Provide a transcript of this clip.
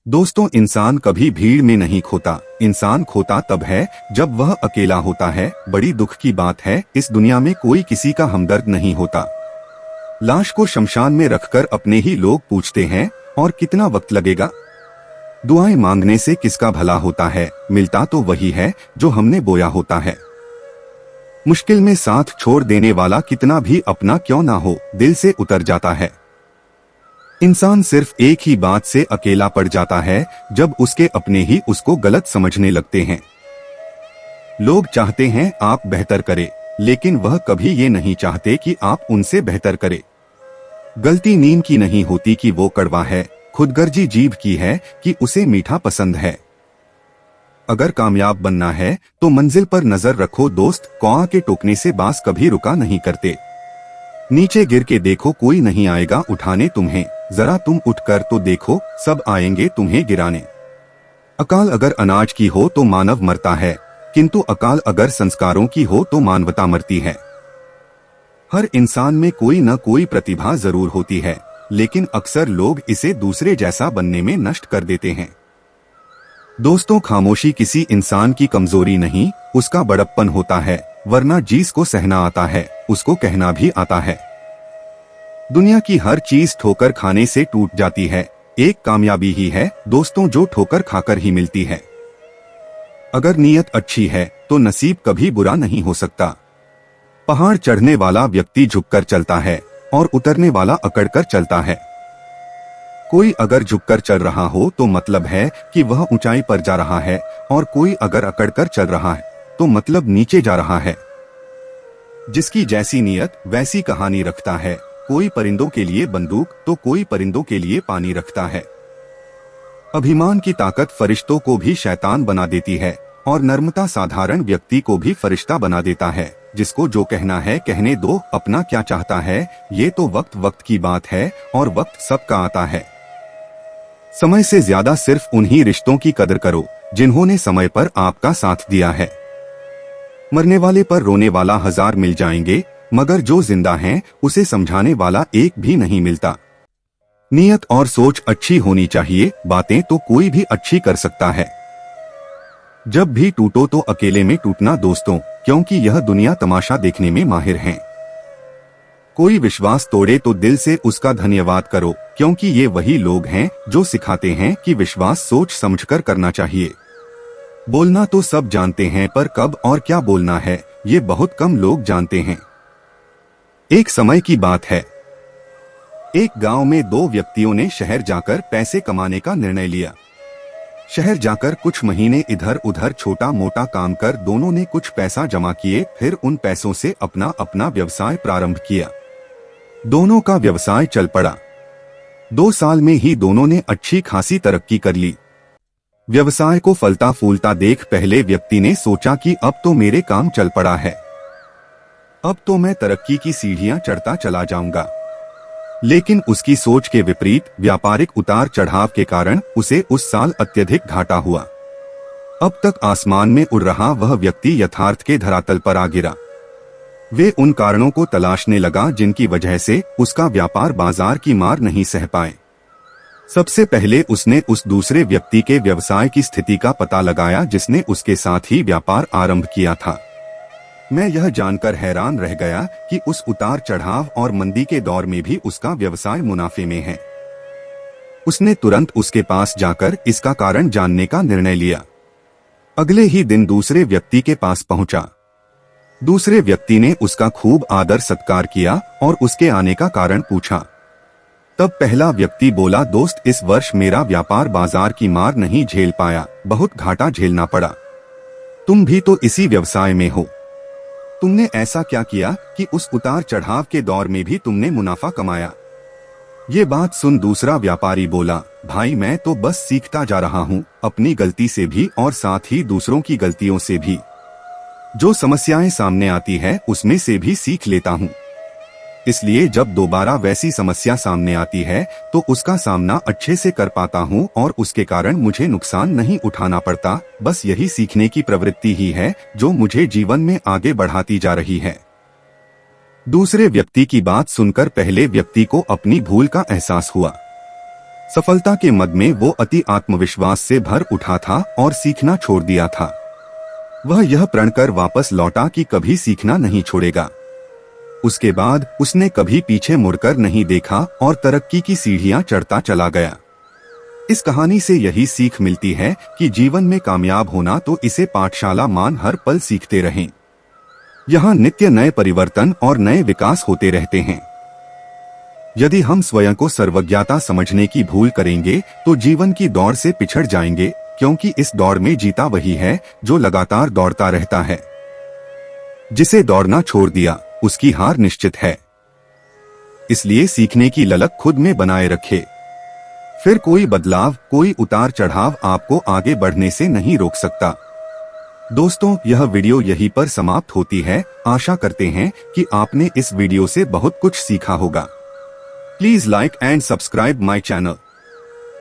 दोस्तों, इंसान कभी भीड़ में नहीं खोता। इंसान खोता तब है जब वह अकेला होता है। बड़ी दुख की बात है, इस दुनिया में कोई किसी का हमदर्द नहीं होता। लाश को शमशान में रखकर अपने ही लोग पूछते हैं, और कितना वक्त लगेगा। दुआएं मांगने से किसका भला होता है, मिलता तो वही है जो हमने बोया होता है। मुश्किल में साथ छोड़ देने वाला कितना भी अपना क्यों ना हो, दिल से उतर जाता है। इंसान सिर्फ एक ही बात से अकेला पड़ जाता है, जब उसके अपने ही उसको गलत समझने लगते हैं। लोग चाहते हैं आप बेहतर करें, लेकिन वह कभी ये नहीं चाहते कि आप उनसे बेहतर करें। गलती नीम की नहीं होती कि वो कड़वा है, खुदगर्जी जीभ की है कि उसे मीठा पसंद है। अगर कामयाब बनना है तो मंजिल पर नजर रखो दोस्त, कौआ के टोकने से बांस कभी रुका नहीं करते। नीचे गिर के देखो, कोई नहीं आएगा उठाने तुम्हें, जरा तुम उठकर तो देखो, सब आएंगे तुम्हें गिराने। अकाल अगर अनाज की हो तो मानव मरता है, किंतु अकाल अगर संस्कारों की हो तो मानवता मरती है। हर इंसान में कोई न कोई प्रतिभा जरूर होती है, लेकिन अक्सर लोग इसे दूसरे जैसा बनने में नष्ट कर देते हैं। दोस्तों, खामोशी किसी इंसान की कमजोरी नहीं, उसका बड़प्पन होता है, वरना जिसको सहना आता है उसको कहना भी आता है। दुनिया की हर चीज ठोकर खाने से टूट जाती है, एक कामयाबी ही है दोस्तों जो ठोकर खाकर ही मिलती है। अगर नीयत अच्छी है तो नसीब कभी बुरा नहीं हो सकता। पहाड़ चढ़ने वाला व्यक्ति झुककर चलता है और उतरने वाला अकड़कर चलता है। कोई अगर झुककर चल रहा हो तो मतलब है कि वह ऊंचाई पर जा रहा है, और कोई अगर अकड़कर चल रहा है तो मतलब नीचे जा रहा है। जिसकी जैसी नीयत वैसी कहानी रखता है। कोई परिंदों के लिए बंदूक तो कोई परिंदों के लिए पानी रखता है। अभिमान की ताकत फरिश्तों को भी शैतान बना देती है, और नर्मता साधारण व्यक्ति को भी फरिश्ता बना देता है। जिसको जो कहना है कहने दो, अपना क्या चाहता है ये तो वक्त वक्त की बात है, और वक्त सबका आता है। समय से ज्यादा सिर्फ उन्हीं रिश्तों की कदर करो जिन्होंने समय पर आपका साथ दिया है। मरने वाले पर रोने वाला 1000 मिल जाएंगे, मगर जो जिंदा हैं उसे समझाने वाला एक भी नहीं मिलता। नियत और सोच अच्छी होनी चाहिए, बातें तो कोई भी अच्छी कर सकता है। जब भी टूटो तो अकेले में टूटना दोस्तों, क्योंकि यह दुनिया तमाशा देखने में माहिर है। कोई विश्वास तोड़े तो दिल से उसका धन्यवाद करो, क्योंकि ये वही लोग हैं जो सिखाते हैं कि विश्वास सोच समझकर करना चाहिए। बोलना तो सब जानते हैं, पर कब और क्या बोलना है ये बहुत कम लोग जानते हैं। एक समय की बात है, एक गांव में 2 व्यक्तियों ने शहर जाकर पैसे कमाने का निर्णय लिया। शहर जाकर कुछ महीने इधर उधर छोटा मोटा काम कर दोनों ने कुछ पैसा जमा किए, फिर उन पैसों से अपना अपना व्यवसाय प्रारंभ किया। दोनों का व्यवसाय चल पड़ा। 2 साल में ही दोनों ने अच्छी खासी तरक्की कर ली। व्यवसाय को फलता फूलता देख पहले व्यक्ति ने सोचा कि अब तो मेरे काम चल पड़ा है, अब तो मैं तरक्की की सीढ़ियां चढ़ता चला जाऊंगा। लेकिन उसकी सोच के विपरीत व्यापारिक उतार चढ़ाव के कारण उसे उस साल अत्यधिक घाटा हुआ। अब तक आसमान में उड़ रहा वह व्यक्ति यथार्थ के धरातल पर आ गिरा। वे उन कारणों को तलाशने लगा जिनकी वजह से उसका व्यापार बाजार की मार नहीं सह पाए। सबसे पहले उसने उस दूसरे व्यक्ति के व्यवसाय की स्थिति का पता लगाया जिसने उसके साथ ही व्यापार आरंभ किया था। मैं यह जानकर हैरान रह गया कि उस उतार चढ़ाव और मंदी के दौर में भी उसका व्यवसाय मुनाफे में है। उसने तुरंत उसके पास जाकर इसका कारण जानने का निर्णय लिया। अगले ही दिन दूसरे व्यक्ति के पास पहुंचा। दूसरे व्यक्ति ने उसका खूब आदर सत्कार किया और उसके आने का कारण पूछा। तब पहला व्यक्ति बोला, दोस्त, इस वर्ष मेरा व्यापार बाजार की मार नहीं झेल पाया, बहुत घाटा झेलना पड़ा। तुम भी तो इसी व्यवसाय में हो, तुमने ऐसा क्या किया कि उस उतार चढ़ाव के दौर में भी तुमने मुनाफा कमाया। ये बात सुन दूसरा व्यापारी बोला, भाई मैं तो बस सीखता जा रहा हूँ, अपनी गलती से भी और साथ ही दूसरों की गलतियों से भी। जो समस्याएं सामने आती है उसमें से भी सीख लेता हूँ, इसलिए जब दोबारा वैसी समस्या सामने आती है तो उसका सामना अच्छे से कर पाता हूँ और उसके कारण मुझे नुकसान नहीं उठाना पड़ता। बस यही सीखने की प्रवृत्ति ही है जो मुझे जीवन में आगे बढ़ाती जा रही है। दूसरे व्यक्ति की बात सुनकर पहले व्यक्ति को अपनी भूल का एहसास हुआ। सफलता के मद में वो अति आत्मविश्वास से भर उठा था और सीखना छोड़ दिया था। वह यह प्रण कर वापस लौटा कि कभी सीखना नहीं छोड़ेगा। उसके बाद उसने कभी पीछे मुड़कर नहीं देखा और तरक्की की सीढ़ियां चढ़ता चला गया। इस कहानी से यही सीख मिलती है कि जीवन में कामयाब होना तो इसे पाठशाला मान हर पल सीखते रहें। यहाँ नित्य नए परिवर्तन और नए विकास होते रहते हैं। यदि हम स्वयं को सर्वज्ञता समझने की भूल करेंगे तो जीवन की दौड़ से पिछड़ जाएंगे, क्योंकि इस दौड़ में जीता वही है जो लगातार दौड़ता रहता है। जिसे दौड़ना छोड़ दिया उसकी हार निश्चित है। इसलिए सीखने की ललक खुद में बनाए रखे, फिर कोई बदलाव, कोई उतार चढ़ाव आपको आगे बढ़ने से नहीं रोक सकता। दोस्तों, यह वीडियो यहीं पर समाप्त होती है। आशा करते हैं कि आपने इस वीडियो से बहुत कुछ सीखा होगा। Please like and subscribe my channel.